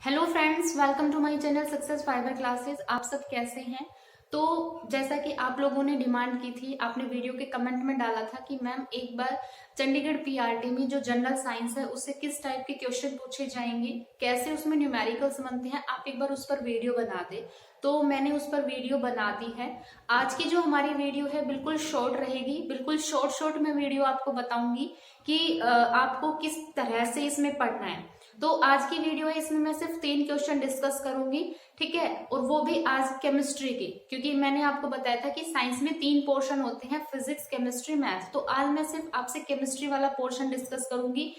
Hello friends, welcome to my channel success fiber classes. आप सब कैसे हैं? तो जैसा कि आप लोगों ने डिमांड की थी, आपने वीडियो के कमेंट में डाला था कि मैम एक बार चंडीगढ़ पीआरटी में जो जनरल साइंस है उससे किस टाइप के क्वेश्चन पूछे जाएंगे, कैसे उसमें न्यूमेरिकल्स बनते हैं, आप एक बार उस पर वीडियो बना दे। तो मैंने उस पर वीडियो बना दी है। आज की जो हमारी वीडियो है बिल्कुल शॉर्ट रहेगी, बिल्कुल शॉर्ट में वीडियो आपको बताऊंगी कि आपको किस तरह से इसमें पढ़ना है। तो आज की वीडियो है, इसमें मैं सिर्फ 3 क्वेश्चन डिस्कस करूंगी, ठीक है। और वो भी आज केमिस्ट्री के, क्योंकि मैंने आपको बताया था कि साइंस में 3 पोर्शन होते हैं, फिजिक्स, केमिस्ट्री, मैथ्स। तो आज मैं सिर्फ आपसे केमिस्ट्री वाला पोर्शन डिस्कस करूंगी।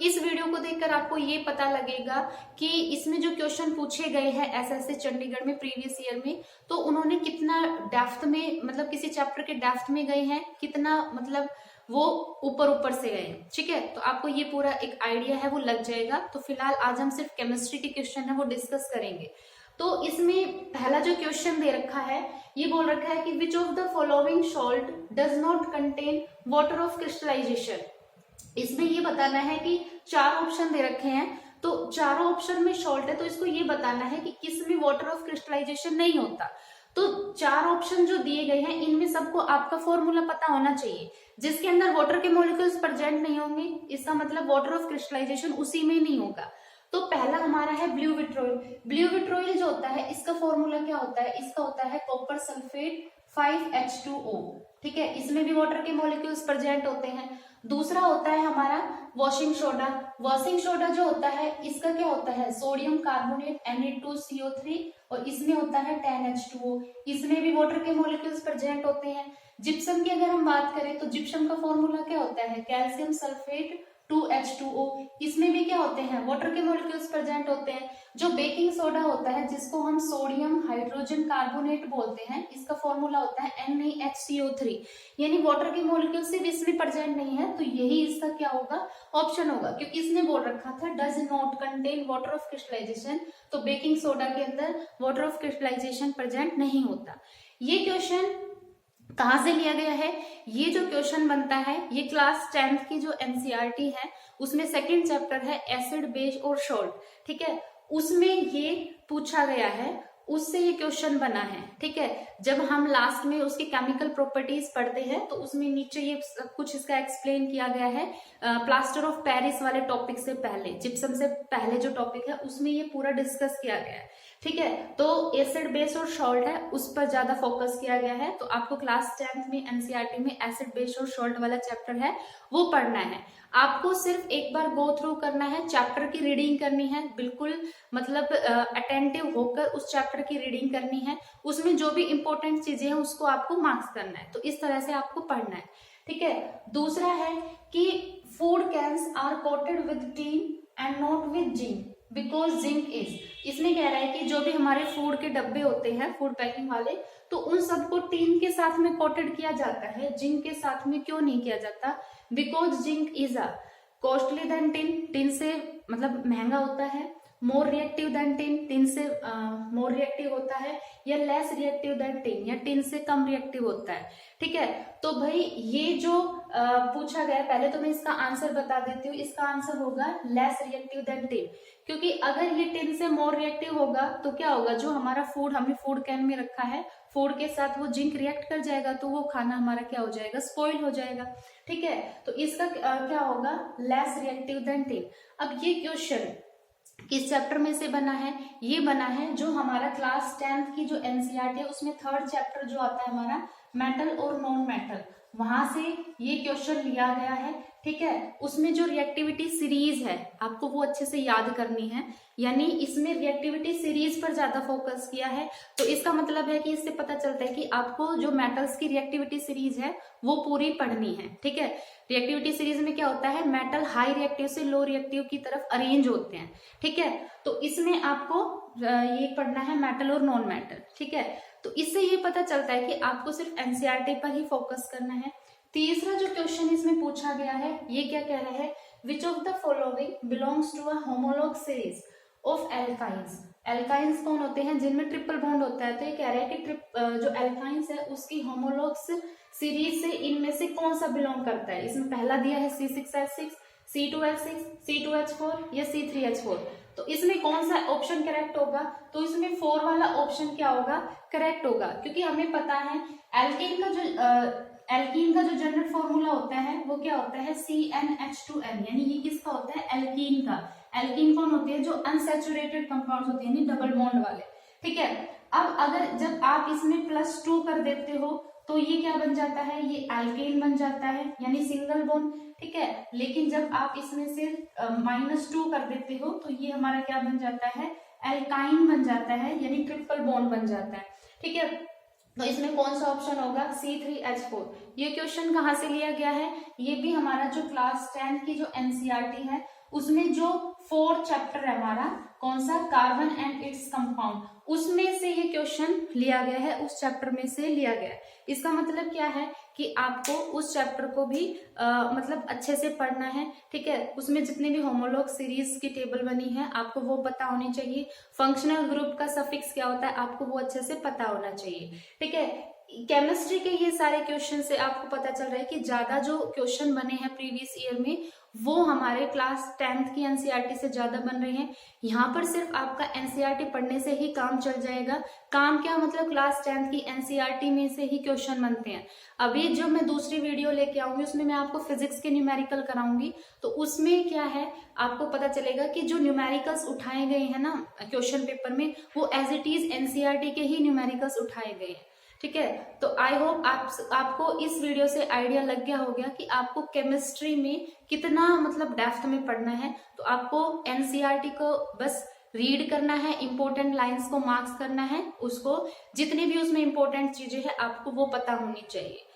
इस वीडियो को देखकर आपको ये पता लगेगा कि इसमें जो क्वेश्चन पूछे गए हैं एसएससी चंडीगढ़ में प्रीवियस ईयर में, तो उन्होंने कितना डेप्थ में, मतलब किसी चैप्टर के डेप्थ में गए हैं, कितना मतलब वो ऊपर ऊपर से गए, ठीक है। तो आपको ये पूरा एक आइडिया है वो लग जाएगा। तो फिलहाल आज हम सिर्फ केमिस्ट्री के क्वेश्चन है वो डिस्कस करेंगे। तो इसमें पहला जो क्वेश्चन दे रखा है, ये बोल रखा है कि which of the following salt does not contain water of crystallization. इसमें ये बताना है कि 4 ऑप्शन दे रखे हैं, तो चारों ऑप्शन में सॉल्ट है, तो इसको ये बताना है कि किस में वाटर ऑफ क्रिस्टलाइजेशन नहीं होता। तो 4 ऑप्शन जो दिए गए हैं इनमें सबको आपका फॉर्मूला पता होना चाहिए। जिसके अंदर वाटर के मॉलिक्यूल्स प्रेजेंट नहीं होंगे, इसका मतलब वाटर ऑफ क्रिस्टलाइजेशन उसी में नहीं होगा। तो पहला हमारा है ब्लू विट्रोइल। ब्लू विट्रोइल जो होता है इसका फॉर्मूला क्या होता है? इसका होता है कॉपर सल्फेट 5H2O, ठीक है। इसमें भी वाटर के मॉलिक्यूल्स प्रेजेंट होते हैं। दूसरा होता है हमारा वॉशिंग सोडा। वॉशिंग सोडा जो होता है इसका क्या होता है? सोडियम कार्बोनेट Na2CO3, और इसमें होता है 10H2O। इसमें भी वाटर के मॉलिक्यूल्स प्रेजेंट होते हैं। जिप्सम की अगर हम बात करें तो जिप्सम का फॉर्मूला क्या होता है? Calcium sulphate 2H2O। इसमें भी क्या होते हैं? वाटर के मॉलिक्यूल्स प्रेजेंट होते हैं। जो बेकिंग सोडा होता है, जिसको हम सोडियम हाइड्रोजन कार्बोनेट बोलते हैं, इसका फॉर्मूला होता है NaHCO3। यानी वाटर के मॉलिक्यूल सिर्फ इसमें प्रेजेंट नहीं है, तो यही इसका क्या होगा? ऑप्शन होगा, क्योंकि इसने बोल रखा था does not contain water of crystallization. तो बेकिंग सोडा के अंदर वाटर ऑफ क्रिस्टलाइजेशन प्रेजेंट नहीं होता। ये क्वेश्चन कहाँ से लिया गया है? ये जो क्वेश्चन बनता है ये क्लास 10th की जो एनसीईआरटी है उसमें सेकंड चैप्टर है एसिड बेस और सॉल्ट, ठीक है। उसमें ये पूछा गया है, उससे ये क्वेश्चन बना है, ठीक है। जब हम लास्ट में उसकी केमिकल प्रॉपर्टीज पढ़ते हैं तो उसमें नीचे ये सब कुछ इसका एक्सप्लेन किया गया है। प्लास्टर ऑफ पेरिस वाले टॉपिक से पहले, जिप्सम से पहले जो टॉपिक है उसमें ये पूरा डिस्कस किया गया है, ठीक है। तो एसिड बेस और सॉल्ट है उस पर ज्यादा फोकस किया गया है। तो आपको क्लास 10th में एनसीईआरटी में एसिड बेस और सॉल्ट वाला चैप्टर है वो पढ़ना है। आपको सिर्फ एक बार गो थ्रू करना है, चैप्टर की रीडिंग करनी है, बिल्कुल मतलब अटेंटिव होकर उस चैप्टर की रीडिंग करनी है। उसमें जो भी इंपॉर्टेंट चीजें हैं उसको आपको मार्क्स करना है। तो इस तरह से आपको पढ़ना है, ठीक है। दूसरा है कि food cans are coated with tin and not with zinc because zinc is. इसमें कह रहा है कि जो भी हमारे फूड के डब्बे होते हैं फूड पैकिंग वाले, तो उन सबको टीन के साथ में कोटेड किया जाता है, जिंक के साथ में क्यों नहीं किया जाता? Because zinc is a costly then tin, tin से मतलब महंगा होता है। More reactive than tin, tin से मोर रिएक्टिव होता है। या लेस रिएक्टिव देन टिन, या टिन से कम रिएक्टिव होता है, ठीक है। तो भाई ये जो पूछा गया, पहले तो मैं इसका आंसर बता देती हूँ। इसका आंसर होगा लेस रिएक्टिव देन टिन, क्योंकि अगर ये टिन से मोर रिएक्टिव होगा तो क्या होगा? जो हमारा फूड हमने फूड कैन में रखा है, फूड के साथ वो जिंक रिएक्ट कर जाएगा, तो वो खाना हमारा क्या हो जाएगा? स्पॉइल हो जाएगा, ठीक है। तो इसका क्या होगा? Less reactive than tin. अब ये क्वेश्चन किस चैप्टर में से बना है? ये बना है जो हमारा क्लास 10th की जो एनसीईआरटी है उसमें थर्ड चैप्टर जो आता है हमारा मेटल और नॉन मेटल, वहां से ये क्वेश्चन लिया गया है, ठीक है। उसमें जो रिएक्टिविटी सीरीज है आपको वो अच्छे से याद करनी है, यानी इसमें रिएक्टिविटी सीरीज पर ज्यादा फोकस किया है। तो इसका मतलब है कि इससे पता चलता है कि आपको जो मेटल्स की रिएक्टिविटी सीरीज है वो पूरी पढ़नी है, ठीक है। रिएक्टिविटी सीरीज में क्या होता है? मेटल हाई रिएक्टिव से लो रिएक्टिव की तरफ अरेंज होते हैं, ठीक है। तो इसमें आपको ये पढ़ना है मेटल और नॉन मेटल, ठीक है। तो इससे ये पता चलता है कि आपको सिर्फ एनसीईआरटी पर ही फोकस करना है। तीसरा जो क्वेश्चन इसमें पूछा गया है ये क्या कह रहा है? Which of the following belongs to a homolog series of alkynes. Alkynes कौन होते हैं? जिनमें ट्रिपल बॉन्ड होता है। तो ये कह रहा है कि जो एल्काइंस है उसकी होमोलॉग्स सीरीज से इनमें से कौन सा बिलोंग करता है? इसमें पहला दिया है C6H6, C2H6, C2H4 या C3H4। तो इसमें कौन सा ऑप्शन करेक्ट होगा? तो इसमें 4 वाला ऑप्शन क्या होगा? करेक्ट होगा, क्योंकि हमें पता है एल्केन का जो जनरल फॉर्मूला होता है वो क्या होता है? CnH2n, यानी ये किसका होता है? एल्कीन का। एल्कीन कौन होते हैं? जो अनसैचुरेटेड कंपाउंड्स होते हैं, यानी डबल बॉन्ड वाले। ठीक है, अब अगर जब आप इसमें +2 कर देते हो तो ये क्या बन जाता है? ये एल्केन बन जाता है, यानी सिंगल बॉन्ड। ठीक है, लेकिन जब आप इसमें से -2 कर देते हो तो ये हमारा क्या बन जाता है? एल्काइन बन जाता है, यानी ट्रिपल बॉन्ड बन जाता है। ठीक है, तो इसमें कौन सा ऑप्शन होगा? C3H4। ये क्वेश्चन कहाँ से लिया गया है? ये भी हमारा जो क्लास 10 की जो NCERT है उसमें जो 4th चैप्टर है हमारा, कौन सा? कार्बन एंड इट्स कंपाउंड, उसमें से ये क्वेश्चन लिया गया है, उस चैप्टर में से लिया गया है। इसका मतलब क्या है कि आपको उस चैप्टर को भी मतलब अच्छे से पढ़ना है। ठीक है, उसमें जितने भी होमोलॉग सीरीज की टेबल बनी है आपको वो पता होनी चाहिए। फंक्शनल ग्रुप का सफिक्स क्या होता है आपको वो अच्छे से पता होना चाहिए। ठीक है, केमिस्ट्री के ये सारे क्वेश्चन से आपको पता चल रहा है कि ज्यादा जो क्वेश्चन बने हैं प्रीवियस ईयर में वो हमारे क्लास 10th की NCERT से ज्यादा बन रहे हैं। यहाँ पर सिर्फ आपका NCERT पढ़ने से ही काम चल जाएगा। काम क्या मतलब? क्लास 10th की NCERT में से ही क्वेश्चन बनते हैं। अभी जो मैं दूसरी वीडियो लेके आऊंगी उसमें मैं आपको फिजिक्स के न्यूमेरिकल कराऊंगी, तो उसमें क्या है आपको पता चलेगा कि जो न्यूमेरिकल्स उठाए गए हैं ना क्वेश्चन पेपर में, वो एज इट इज NCERT के ही न्यूमेरिकल्स उठाए गए हैं। ठीक है, तो आई होप आपको इस वीडियो से आइडिया लग गया होगा कि आपको केमिस्ट्री में कितना मतलब डेप्थ में पढ़ना है। तो आपको NCERT को बस रीड करना है, इंपॉर्टेंट लाइंस को मार्क्स करना है, उसको जितनी भी उसमें इंपॉर्टेंट चीजें हैं आपको वो पता होनी चाहिए।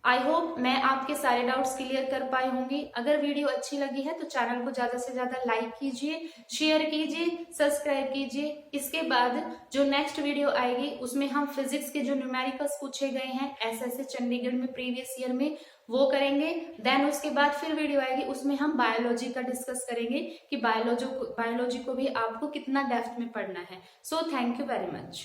आई होप मैं आपके सारे डाउट्स क्लियर कर पाई होंगी। अगर वीडियो अच्छी लगी है तो चैनल को ज्यादा से ज्यादा लाइक कीजिए, शेयर कीजिए, सब्सक्राइब कीजिए। इसके बाद जो नेक्स्ट वीडियो आएगी उसमें हम फिजिक्स के जो न्यूमेरिकल्स पूछे गए हैं SSC चंडीगढ़ में प्रीवियस ईयर में वो करेंगे। देन उसके बाद फिर वीडियो आएगी उसमें हम बायोलॉजी का डिस्कस करेंगे कि बायोलॉजी को भी आपको कितना डेप्थ में पढ़ना है। So thank you very much.